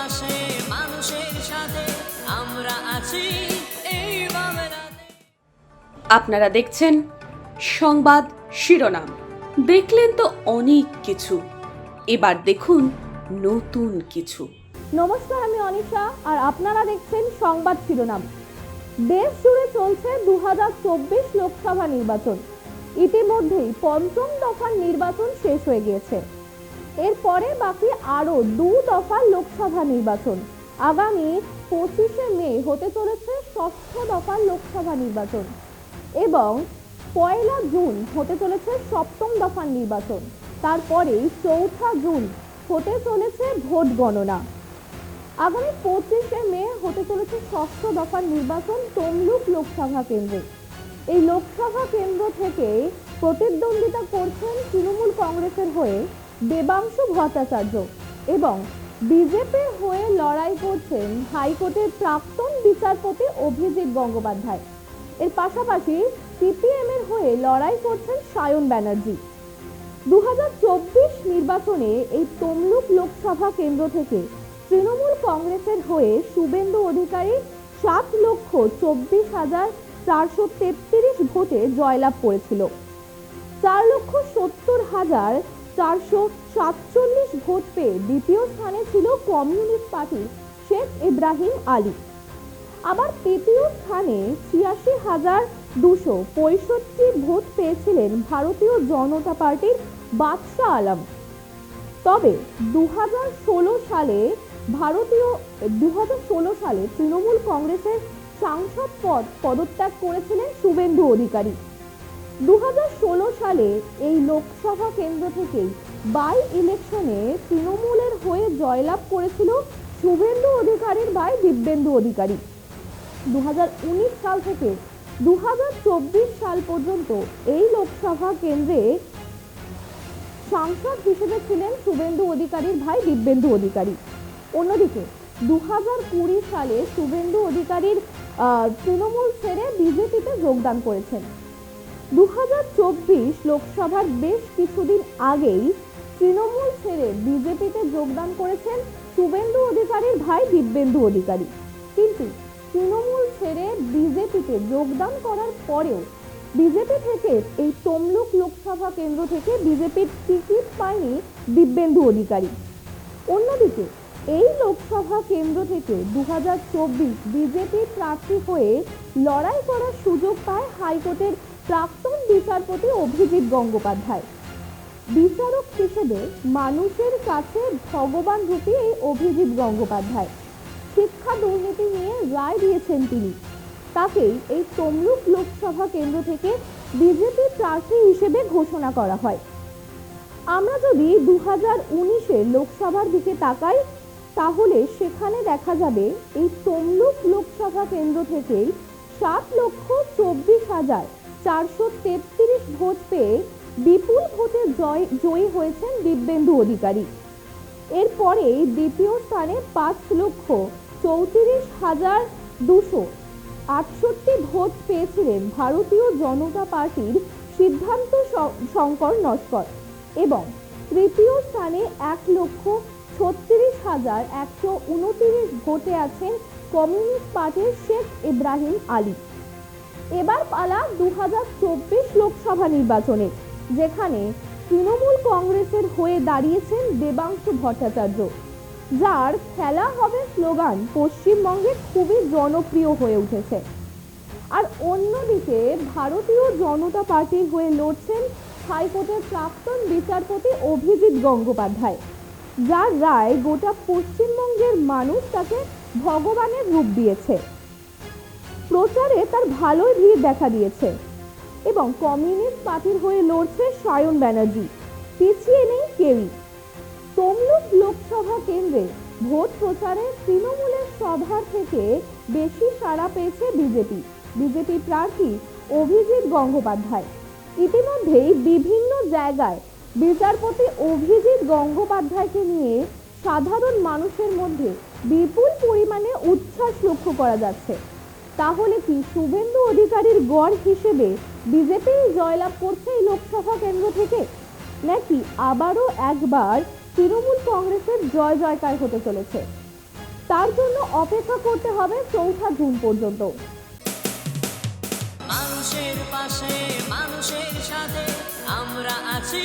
পাশে মানুষের সাথে আমরা আছি এই বাংলাতে। আপনারা দেখছেন সংবাদ শিরোনাম। দেখলেন তো অনেক কিছু, এবার দেখুন নতুন কিছু। নমস্কার, আমি অনিশা আর আপনারা দেখছেন সংবাদ শিরোনাম। দেশ জুড়ে চলছে 2024 লোকসভা নির্বাচন। ইতিমধ্যেই পঞ্চম দফার নির্বাচন শেষ হয়ে গিয়েছে। এরপরে বাকি আরও 2 দফার লোকসভা নির্বাচন। আগামী 25শে মে হতে চলেছে ষষ্ঠ দফার লোকসভা নির্বাচন এবং 1 জুন হতে চলেছে সপ্তম দফার নির্বাচন। তারপরেই 4 জুন হতে চলেছে ভোট গণনা। আগামী 25শে মে হতে চলেছে ষষ্ঠ দফার নির্বাচন তমলুক লোকসভা কেন্দ্রে। এই লোকসভা কেন্দ্র থেকে প্রতিদ্বন্দ্বিতা করছেন তৃণমূল কংগ্রেসের হয়ে দেবাংশু ভট্টাচার্য এবং বিজেপির হয়ে লড়াই করছেন হাইকোর্টের প্রাক্তন বিচারপতি অভিজিৎ গঙ্গোপাধ্যায়। এর পাশাপাশি সিপিএম এর হয়ে লড়াই করছেন সায়ন ব্যানার্জি। 2024 নির্বাচনে এই তমলুক লোকসভা কেন্দ্র থেকে তৃণমূল কংগ্রেসের হয়ে শুভেন্দু অধিকারী 7,24,433 ভোটে জয়লাভ করেছিল। 4,70,447 ভোট পেয়ে দ্বিতীয় স্থানে ছিল কমিউনিস্ট পার্টির শেখ ইব্রাহিম আলী। আবার তৃতীয় স্থানে 86,265 ভোট পেয়েছিলেন ভারতীয় জনতা পার্টির বাদশাহ আলম। তবে 2016 সালে তৃণমূল কংগ্রেসের সাংসদ পদত্যাগ করেছিলেন শুভেন্দু অধিকারী। 2016 সালে এই লোকসভা কেন্দ্র থেকেই বাই ইলেকশনে তৃণমূলের হয়ে জয়লাভ করেছিল শুভেন্দু অধিকারীর ভাই দিব্যেন্দু অধিকারী। 2019 সাল থেকে 2024 সাল পর্যন্ত এই লোকসভা কেন্দ্রে সাংসদ হিসেবে ছিলেন শুভেন্দু অধিকারীর ভাই দিব্যেন্দু অধিকারী। অন্যদিকে 2020 সালে শুভেন্দু অধিকারীর তৃণমূল ছেড়ে বিজেপিতে যোগদান করেছেন। 2024 লোকসভার বেশ কিছুদিন আগেই তৃণমূল ছেড়ে বিজেপিতে যোগদান করেছেন শুভেন্দু অধিকারীর ভাই দিব্যেন্দু অধিকারী। কিন্তু তৃণমূল ছেড়ে বিজেপিতে যোগদান করার পরেও বিজেপি থেকে এই তমলুক লোকসভা কেন্দ্র থেকে বিজেপির টিকিট পায়নি দিব্যেন্দু অধিকারী। অন্যদিকে এই লোকসভা কেন্দ্র থেকে 2024 বিজেপি প্রার্থী হয়ে লড়াই করার সুযোগ পায় হাইকোর্টের প্রাক্তন বিচারপতি অভিজিৎ গঙ্গোপাধ্যায়। বিচারক হিসেবে মানুষের কাছে ভগবান রূপী এই অভিজিৎ গঙ্গোপাধ্যায় শিক্ষা দুর্নীতি নিয়ে রায় দিয়েছেন তিনি। তাকেই এই তমলুক লোকসভা কেন্দ্র থেকে বিজেপি প্রার্থী হিসেবে ঘোষণা করা হয়। আমরা যদি 2019 লোকসভার দিকে তাকাই তাহলে সেখানে দেখা যাবে এই তমলুক লোকসভা কেন্দ্র থেকেই 7,24,433 ভোট পেয়ে বিপুল ভোটে জয়ী হয়েছেন দিব্যেন্দু অধিকারী। এরপরে দ্বিতীয় স্থানে 5,34,268 ভোট পেয়েছিলেন ভারতীয় জনতা পার্টির সিদ্ধান্ত শঙ্কর নস্কর এবং তৃতীয় স্থানে 1,36,129 ভোটে আছেন কমিউনিস্ট পার্টির শেখ ইব্রাহিম আলী। এবার পালা 2024 লোকসভা নির্বাচনে, যেখানে তৃণমূল কংগ্রেসের হয়ে দাঁড়িয়েছেন দেবাংশু ভট্টাচার্য, যার খেলা হবে স্লোগান পশ্চিমবঙ্গে খুবই জনপ্রিয় হয়ে উঠেছে। আর অন্যদিকে ভারতীয় জনতা পার্টির হয়ে লড়ছেন হাইকোর্টের প্রাক্তন বিচারপতি অভিজিৎ গঙ্গোপাধ্যায়, যার রায় গোটা পশ্চিমবঙ্গের মানুষ তাকে ভগবানের রূপ দিয়েছে। প্রচারে তার ভালোই ভিড় দেখা দিয়েছে। এবং কমিউনিস্ট পার্টির হয়ে লড়ছে সায়ন ব্যানার্জি, পিছিয়ে নেই কেউই। তমলুক লোকসভা কেন্দ্রে ভোট প্রচারে তৃণমূলের সভা থেকে বেশি সাড়া পেয়েছে বিজেপি প্রার্থী অভিজিৎ গঙ্গোপাধ্যায়। ইতিমধ্যেই বিভিন্ন জায়গায় বিচারপতি অভিজিৎ গঙ্গোপাধ্যায়কে নিয়ে সাধারণ মানুষের মধ্যে বিপুল পরিমাণে উচ্ছ্বাস লক্ষ্য করা যাচ্ছে। তাহলে কি শুভেন্দু অধিকারীর গড় হিসেবে বিজেপি জয়লাভ করছে এই লোকসভা কেন্দ্র থেকে, নাকি আবারও একবার তৃণমূল কংগ্রেসের জয় জয়কার হতে চলেছে? তার জন্য অপেক্ষা করতে হবে 4 জুন পর্যন্ত। মানুষের পাশে মানুষের সাথে আমরা আছি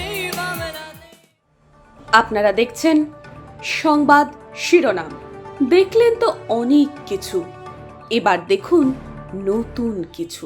এই বাংলাতে। আপনারা দেখছেন সংবাদ শিরোনাম। দেখলেন তো অনেক কিছু, এবার দেখুন নতুন কিছু।